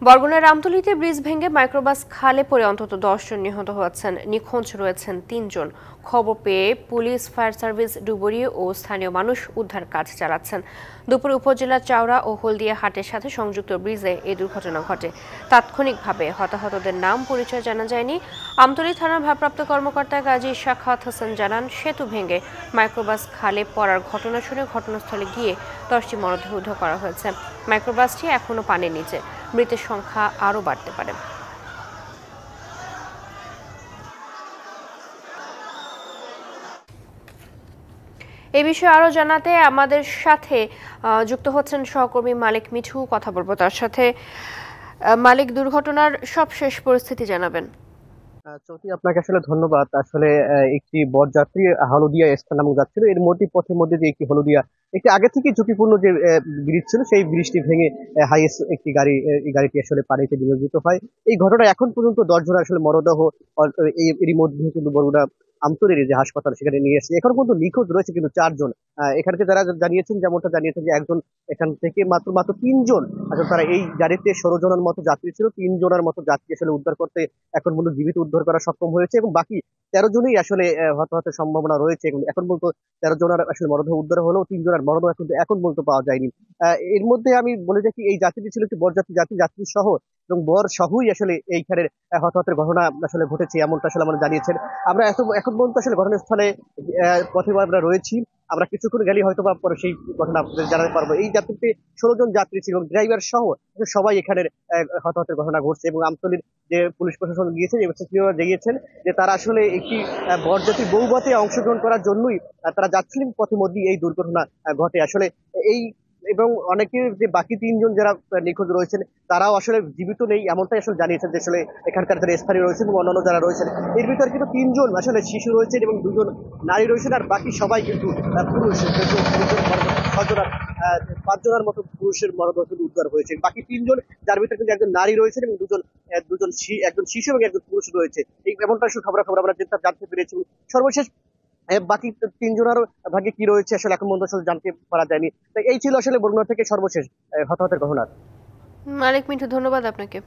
বরগুনার রামতলীতে ব্রিজ ভেঙে মাইক্রোবাস খালে পড়ে অন্তত 10 জন নিহত হয়েছেন। নিখোঁজ রয়েছেন 3 জন। খবর পেয়ে পুলিশ, ফায়ার সার্ভিস, ডুবুরি ও স্থানীয় মানুষ উদ্ধার কাজ চালাচ্ছেন। দুপুরে উপজেলার চাওড়া ও হলদিয়া হাটের সাথে সংযুক্ত ব্রিজে এই দুর্ঘটনা ঘটে। তাৎক্ষণিকভাবে হতাহতদের নাম পরিচয় জানা যায়নি। আমতলী থানার ভারপ্রাপ্ত কর্মকর্তা গাজী সাখাওয়াত হোসেন জানান, সেতু ভেঙে মাইক্রোবাস খালে পড়ার ঘটনা শুনে ঘটনাস্থলে গিয়ে 10টি মরদেহ উদ্ধার করা হয়েছে। মাইক্রোবাসটি এখনো পানির নিচে। মৃতের সংখ্যা আরও বাড়তে পারে। এই বিষয়ে আরো জানাতে আমাদের সাথে যুক্ত হচ্ছেন সহকর্মী মালিক মিঠু। কথা বলবো তার সাথে। মালিক, দুর্ঘটনার সবশেষ পরিস্থিতি জানাবেন। চৌকি, আপনাকে আসলে ধন্যবাদ। আসলে একটি বরযাত্রী হলদিয়া স্থান নামক যাচ্ছিল, এর মধ্যে পথের মধ্যে যে একটি হলদিয়া একটি আগে থেকে ঝুঁকিপূর্ণ যে ব্রিজ ছিল, সেই ব্রিজটি ভেঙে হাইয়েস্ট একটি গাড়ি, এই গাড়িটি আসলে পানিতে নিমজ্জিত হয়। এই ঘটনা এখন পর্যন্ত 10 জন আসলে মরদেহ এরই মধ্যে কিন্তু বরগুনা আমতলীর যে হাসপাতাল সেখানে নিয়ে এসেছে। এখন পর্যন্ত নিখোঁজ রয়েছে কিন্তু 4 জন। এখানকে যারা জানিয়েছেন, যেমনটা জানিয়েছেন যে একজন এখান থেকে মাত্র মাত্র 3 জন আসলে তারা এই গাড়িতে 16 জনের মতো যাত্রী ছিল, 3 জনের মতো যাত্রী আসলে উদ্ধার করতে এখন পর্যন্ত জীবিত উদ্ধার করা সক্ষম হয়েছে, এবং বাকি 13 জনই আসলে হতাহতের সম্ভাবনা রয়েছে। এবং এখন পর্যন্ত 13 জনের আসলে মরদেহ উদ্ধার হলেও 3 জনের মরদেহ কিন্তু এখন পর্যন্ত পাওয়া যায়নি। এর মধ্যে আমি বলে রাখি, এই যাত্রীটি ছিল একটি বরযাত্রী যাত্রী, যাত্রী সহ এবং বর সহই আসলে এইখানের হতাহতের ঘটনা আসলে ঘটেছে, এমনটা আসলে আমরা জানিয়েছেন। আমরা এখন পর্যন্ত আসলে ঘটনাস্থলে পথে আমরা রয়েছি। আমরা কিছুক্ষণ গেলে হয়তো বা পরে সেই ঘটনা আপনাদের জানাতে পারবো। এই যাত্রীতে 16 জন যাত্রী ছিল এবং ড্রাইভার সহ সবাই এখানের হতাহতের ঘটনা ঘটছে। এবং আমতলীর যে পুলিশ প্রশাসন গিয়েছেন এবং জানিয়েছেন যে তারা আসলে একটি বরযাত্রী বৌভাতে অংশগ্রহণ করার জন্যই তারা যাচ্ছিলেন, পথে মধ্যেই এই দুর্ঘটনা ঘটে আসলে। এই এবং অনেকের যে বাকি 3 জন যারা নিখোঁজ রয়েছেন তারাও আসলে জীবিত নেই, এমনটাই আসলে জানিয়েছেন যে আসলে এখানকার যারা স্থানীয় রয়েছেন এবং অন্যান্য যারা রয়েছেন। এর ভিতরে কিন্তু 3 জন আসলে শিশু রয়েছেন এবং 2 জন নারী রয়েছেন, আর বাকি সবাই কিন্তু পুরুষ। 5 জনের মতো পুরুষের মরদেহ উদ্ধার হয়েছে। বাকি 3 জন, যার ভিতরে কিন্তু একজন নারী রয়েছেন এবং একজন শিশু এবং একজন পুরুষ রয়েছে। এই এমনটা খবর আমরা জানতে পেরেছি। সর্বশেষ বাকি 3 জনের ভাগ্যে কি রয়েছে আসলে এখন পর্যন্ত আসলে জানতে পারা যায়নি। তাই এই ছিল আসলে বরগুনা থেকে সর্বশেষ হতাহতের ঘটনা। মালিক মিঠু, ধন্যবাদ আপনাকে।